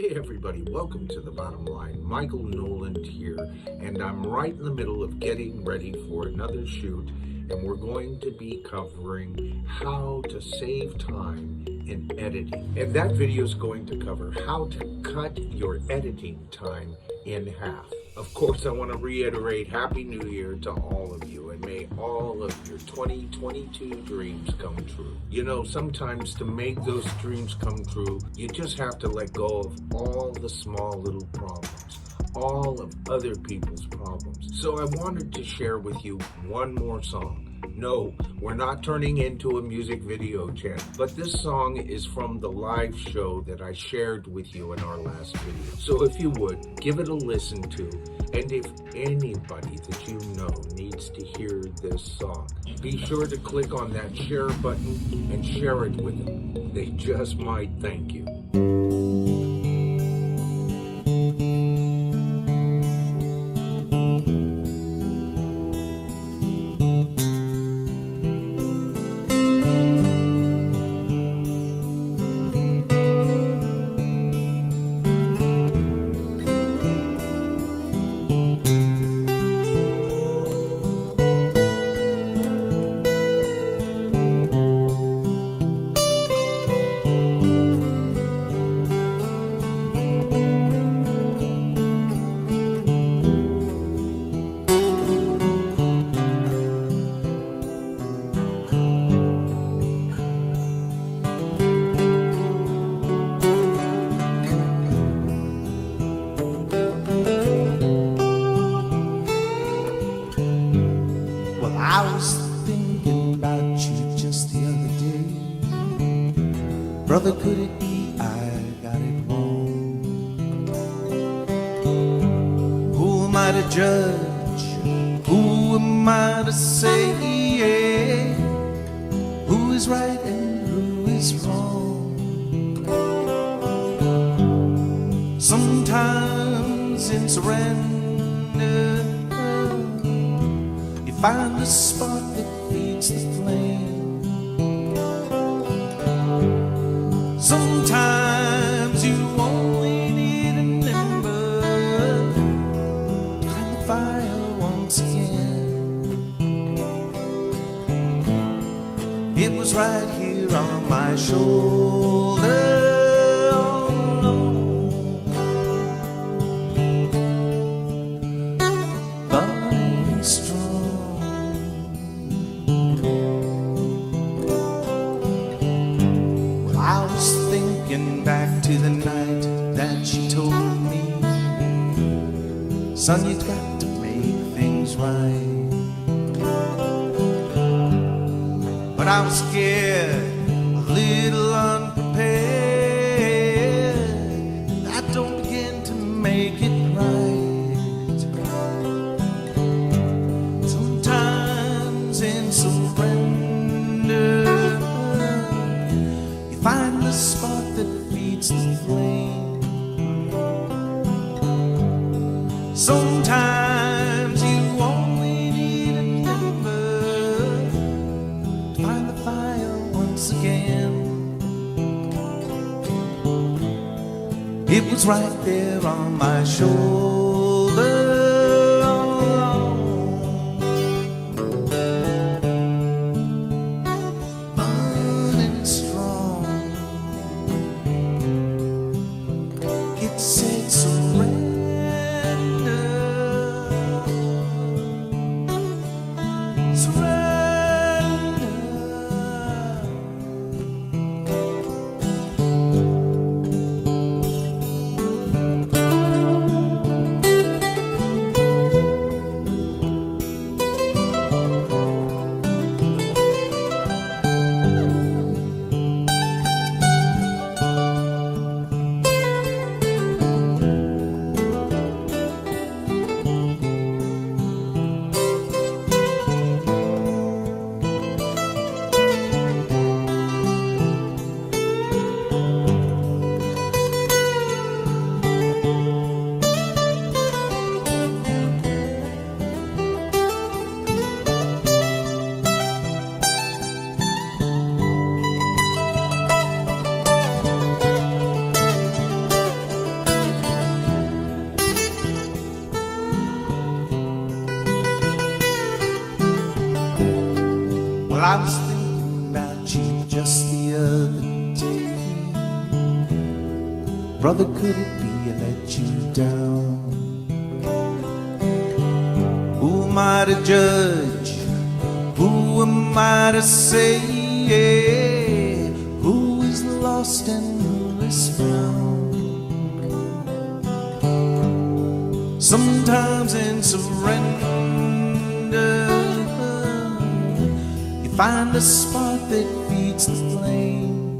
Hey everybody, welcome to The Bottom Line. Michael Noland here, and I'm right in the middle of getting ready for another shoot, and we're going to be covering how to save time in editing. And that video is going to cover how to cut your editing time in half. Of course, I want to reiterate Happy New Year to all of you, and may all of your 2022 dreams come true. You know, sometimes to make those dreams come true, you just have to let go of all the small little problems, all of other people's problems. So I wanted to share with you one more song. No, we're not turning into a music video channel, but this song is from the live show that I shared with you in our last video. So if you would, give it a listen to, and if anybody that you know needs to hear this song, be sure to click on that share button and share it with them. They just might thank you. I was thinking about you just the other day. Brother, could it be I got it wrong? Who am I to judge? Who am I to say who is right and who is wrong? Sometimes in surrender find the spark that feeds the flame. Sometimes you only need an ember to find the fire once again. It was right here on my shoulder. I was thinking back to the night that she told me, son, you've got to make things right. But I was scared, a little unprepared. I don't begin to make it right. Sometimes in surrender find the spark that feeds the flame. Sometimes you only need an ember to find the fire once again. It was right there on my shoulder. Said surrender, surrender. I was thinking about you just the other day. Brother, could it be I let you down? Who am I to judge? Who am I to say who is lost and who is found? Sometimes in surrender you find a spark that feeds the flame.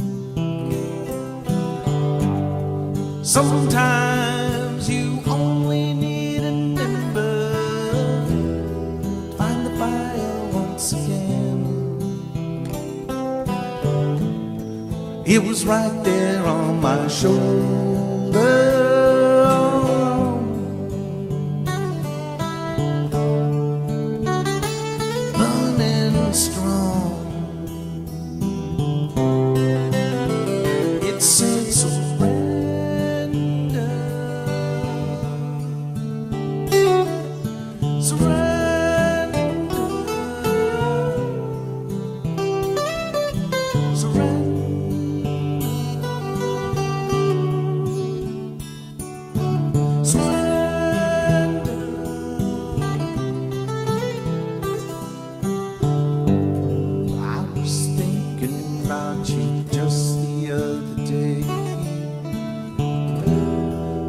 Sometimes you only need an ember to find the fire once again. It was right there on my shoulder, running strong. It said surrender, surrender, surrender. Just the other day,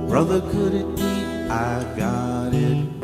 brother, could it be I got it